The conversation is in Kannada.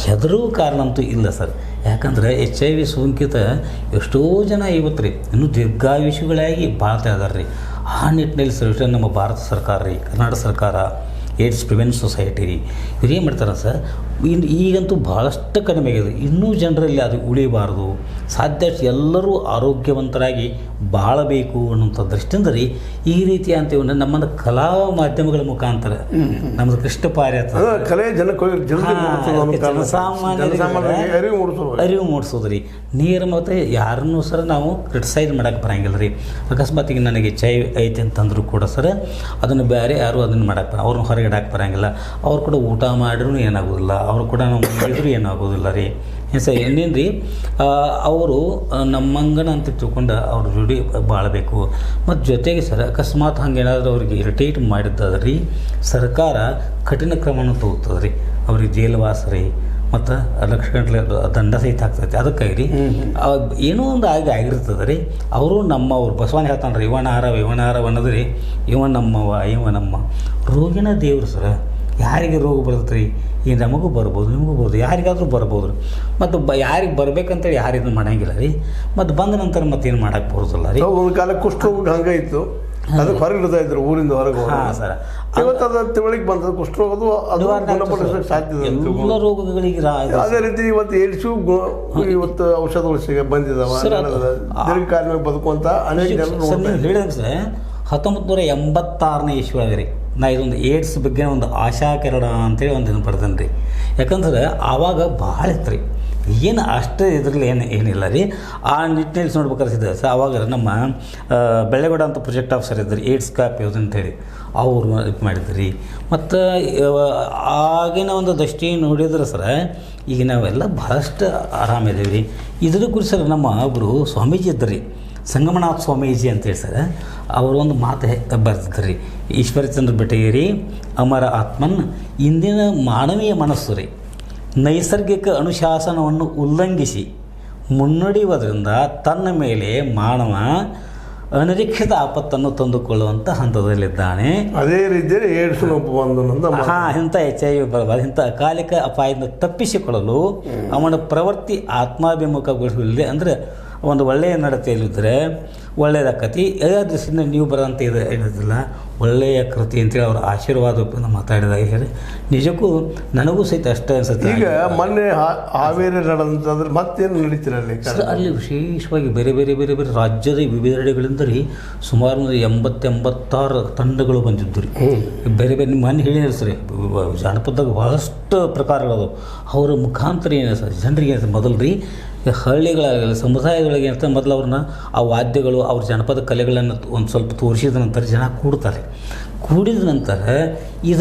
ಹೆದರುವ ಕಾರಣ ಅಂತೂ ಇಲ್ಲ ಸರ್. ಯಾಕಂದ್ರೆ HIV ಸೋಂಕಿತ ಎಷ್ಟೋ ಜನ ಇವತ್ತು ರೀ ಇನ್ನೂ ದೀರ್ಘಾಯುಷಿಗಳಾಗಿ ಬಾಳ್ತಾ ಇದ್ದಾರೆ ರೀ. ಆ ನಿಟ್ಟಿನಲ್ಲಿ ಸರ್ ನಮ್ಮ ಭಾರತ ಸರ್ಕಾರ ರೀ, ಕರ್ನಾಟಕ ಸರ್ಕಾರ, ಏಡ್ಸ್ ಪ್ರಿವೆನ್ಷನ್ ಸೊಸೈಟಿ ರೀ, ಇವ್ರು ಏನು ಮಾಡ್ತಾರೆ ಸರ್, ಈಗಂತೂ ಭಾಳಷ್ಟು ಕಡಿಮೆ ಆಗಿದೆ. ಇನ್ನೂ ಜನರಲ್ಲಿ ಅದು ಉಳಿಬಾರ್ದು, ಸಾಧ್ಯಷ್ಟು ಎಲ್ಲರೂ ಆರೋಗ್ಯವಂತರಾಗಿ ಬಾಳಬೇಕು ಅನ್ನೋಂಥ ದೃಷ್ಟಿಯಿಂದ ರೀ ಈ ರೀತಿ ಅಂತೀವಿ. ನಮ್ಮನ್ನು ಕಲಾ ಮಾಧ್ಯಮಗಳ ಮುಖಾಂತರ ನಮ್ಮದು ಕೃಷ್ಣ ಪಾರ್ಯಾತ ಕಲೆ ಅರಿವು ಮೂಡಿಸೋದು ರೀ. ನೇರ ಮತ್ತು ಯಾರನ್ನೂ ಸರ್ ನಾವು ಕ್ರಿಟಿಸೈಸ್ ಮಾಡೋಕ್ಕೆ ಬರೋಂಗಿಲ್ಲ ರೀ. ಅಕಸ್ಮಾತ್ ಈಗ ನನಗೆ HIV ಐತೆ ಅಂತಂದರೂ ಕೂಡ ಸರ್ ಅದನ್ನು ಬೇರೆ ಯಾರು ಅದನ್ನು ಮಾಡೋಕ್ಕೆ ಅವ್ರನ್ನ ಹೊರಗೆ ಇಡಕ್ಕೆ ಬರೋಂಗಿಲ್ಲ. ಅವ್ರು ಕೂಡ ಊಟ ಮಾಡಿದ್ರೂ ಏನಾಗೋದಿಲ್ಲ, ಅವರು ಕೂಡ ನಾವು ಮಾಡಿದ್ರು ಏನಾಗೋದಿಲ್ಲ ರೀ. ಸರ್ ಇನ್ನೇನು ರೀ, ಅವರು ನಮ್ಮಂಗನ ಅಂತ ತಿಳ್ಕೊಂಡು ಅವ್ರ ಜೋಡಿ ಬಾಳಬೇಕು. ಮತ್ತು ಜೊತೆಗೆ ಸರ್ ಅಕಸ್ಮಾತ್ ಹಂಗೇನಾದರೂ ಅವ್ರಿಗೆ ಇರಿಟೇಟ್ ಮಾಡಿದ್ದಾದ್ರೆ ರೀ ಸರ್ಕಾರ ಕಠಿಣ ಕ್ರಮವನ್ನು ತಗೋತದೆ ರೀ. ಅವ್ರಿಗೆ ಜೈಲುವಾಸ ರೀ ಮತ್ತು ಲಕ್ಷ ಗಂಟಲೆ ದಂಡ ಸಹಿತ ಆಗ್ತೈತೆ. ಅದಕ್ಕಾಗಿ ರೀ ಏನೋ ಒಂದು ಆಗಿರ್ತದೆ ರೀ. ಅವರು ನಮ್ಮವ್ರು ಬಸವಣ್ಣ ಹೇಳ್ತಾನೆ ರೀ, ಇವನಾರ ಅನ್ನೋದು ರೀ, ಇವ ನಮ್ಮ ರೋಗಿನ ದೇವರು ಸರ್. ಯಾರಿಗೆ ರೋಗ ಬರ್ತದೆ ರೀ, ಈ ನಮಗೂ ಬರ್ಬೋದು, ನಿಮಗೂ ಬರ್ಬೋದು, ಯಾರಿಗಾದರೂ ಬರ್ಬೋದು ರೀ. ಮತ್ತು ಯಾರಿಗೆ ಬರ್ಬೇಕಂತೇಳಿ ಯಾರು ಇದನ್ನು ಮಾಡೋಂಗಿಲ್ಲ ರೀ. ಮತ್ತು ಬಂದ ನಂತರ ಮತ್ತೇನು ಮಾಡೋಕ್ಕೆ ಬರೋದಿಲ್ಲ ರೀ. ಒಂದು ಕಾಲ ಕುಷ್ಠರೋಗ ಹಂಗೆ ಇತ್ತು, ಅದಕ್ಕೆ ಹೊರಗೆ ಇಡ್ತಾ ಇದ್ರು ಊರಿಂದ ಹೊರಗೆ. ಹಾಂ ಸರ್, ಇವತ್ತು ಅದು ತಿಂಗಳಿಗೆ ಬಂದದ್ದು ಕುಷ್ಠರೋಗದು ಅದು ಗುಣಪಡಿಸೋಕ್ಕೆ ಸಾಧ್ಯ ಎಲ್ಲ ರೋಗಗಳಿಗೆ. ಅದೇ ರೀತಿ ಇವತ್ತು ಏಡ್ಸು ಇವತ್ತು ಔಷಧಗಳು ಬಂದಿದ್ದಾವೆ. ದೀರ್ಘಕಾಲವಾಗಿ ಬದುಕುವಂಥ ಅನೇಕ ಜನರು ಹೇಳಿದಂಗೆ ಸರ್ 1986ನೇ ಇಸ್ವಿಯಾಗ ರೀ ನಾ ಇದೊಂದು ಏಡ್ಸ್ ಬಗ್ಗೆ ಒಂದು ಆಶಾಕಿರಣ ಅಂತೇಳಿ ಒಂದು ಇದನ್ನು ಪಡ್ತೇನೆ ರೀ. ಯಾಕಂದ್ರೆ ಆವಾಗ ಭಾಳ ಇತ್ತು ರೀ, ಏನು ಅಷ್ಟು ಇದರಲ್ಲಿ ಏನಿಲ್ಲ ರೀ. ಆ ನಿಟ್ಟಿನಲ್ಲಿ ನೋಡ್ಬೇಕಾದ್ರೆ ಸರ್ ಆವಾಗ ನಮ್ಮ ಬೆಳಗೌಡ ಅಂತ ಪ್ರೊಜೆಕ್ಟ್ ಆಫೀಸರ್ ಇದ್ದರು, ಏಡ್ಸ್ ಕ್ಯಾಪ್ ಯೋಜನೆ ಅಂತೇಳಿ ಅವರು ಇದು ಮಾಡಿದ್ರು ರೀ. ಮತ್ತು ಆಗಿನ ಒಂದು ದೃಷ್ಟಿ ನೋಡಿದ್ರೆ ಸರ ಈಗ ನಾವೆಲ್ಲ ಭಾಳಷ್ಟು ಆರಾಮಿದ್ದೀವಿ ರೀ. ಇದ್ರ ಕುರಿತು ಸರ್ ನಮ್ಮ ಒಬ್ಬರು ಸ್ವಾಮೀಜಿ ಇದ್ದರು ರೀ, ಸಂಗಮನಾಥ ಸ್ವಾಮೀಜಿ ಅಂತೇಳಿ ಸರ್, ಅವರು ಒಂದು ಮಾತು ಬರ್ತಿದ್ರು ರೀ, ಈಶ್ವರಚಂದ್ರ ಬೆಟಗೇರಿ ಅಮರ ಆತ್ಮನ್, ಇಂದಿನ ಮಾನವೀಯ ಮನಸ್ಸು ರೀ ನೈಸರ್ಗಿಕ ಅನುಶಾಸನವನ್ನು ಉಲ್ಲಂಘಿಸಿ ಮುನ್ನಡೆಯುವುದರಿಂದ ತನ್ನ ಮೇಲೆ ಮಾನವ ಅನಿರೀಕ್ಷಿತ ಆಪತ್ತನ್ನು ತಂದುಕೊಳ್ಳುವಂಥ ಹಂತದಲ್ಲಿದ್ದಾನೆ. ಅದೇ ರೀತಿಯಲ್ಲಿ ಏಡ್ಸ್ ಇಂಥ HIV ಬರಬಾರ್ದು. ಇಂಥ ಅಕಾಲಿಕ ಅಪಾಯದಿಂದ ತಪ್ಪಿಸಿಕೊಳ್ಳಲು ಅವನ ಪ್ರವೃತ್ತಿ ಆತ್ಮಾಭಿಮುಖಗೊಳಿಸಲಿದೆ. ಅಂದರೆ ಒಂದು ಒಳ್ಳೆಯ ನಡತೆಯಲ್ಲಿದ್ದರೆ ಒಳ್ಳೆಯದಾಕತಿ. ಯಾವ ದೃಷ್ಟಿಯಿಂದ ನೀವು ಬರೋಂಥ ಇದು ಏನಿದಿಲ್ಲ, ಒಳ್ಳೆಯ ಕೃತಿ ಅಂತೇಳಿ ಅವ್ರ ಆಶೀರ್ವಾದ ಮಾತಾಡಿದಾಗ ಹೇಳಿ ನಿಜಕ್ಕೂ ನನಗೂ ಸಹಿತ ಅಷ್ಟೇ ಅನ್ಸುತ್ತೆ. ಈಗ ಮೊನ್ನೆ ಹಾವೇರಿ ನಡೆದಂತಂದ್ರೆ ಮತ್ತೇನು ನಡೀತಿರಲ್ಲಿ ಅಲ್ಲಿ ವಿಶೇಷವಾಗಿ ಬೇರೆ ಬೇರೆ ಬೇರೆ ಬೇರೆ ರಾಜ್ಯದ ವಿವಿಧೆಡೆಗಳಿಂದ ರೀ ಸುಮಾರು 86 ತಂಡಗಳು ಬಂದಿದ್ದು ರೀ. ಬೇರೆ ಬೇರೆ ಮನೆ ಹೇಳಿದ್ರು ಸರಿ, ಜಾನಪದದಾಗ ಭಾಳಷ್ಟು ಪ್ರಕಾರಗಳದು. ಅವರ ಮುಖಾಂತರ ಏನು ಸರ್ ಜನರಿಗೆ ಮೊದಲು ರೀ ಹಳ್ಳಿಗಳಾಗಲಿ ಸಮುದಾಯಗಳಿಗೆ ಅಂತ ಮೊದಲು ಅವ್ರನ್ನ ಆ ವಾದ್ಯಗಳು ಅವ್ರ ಜನಪದ ಕಲೆಗಳನ್ನು ಒಂದು ಸ್ವಲ್ಪ ತೋರಿಸಿದ ನಂತರ ಜನ ಕೂಡ್ತಾರೆ. ಕೂಡಿದ ನಂತರ ಇದು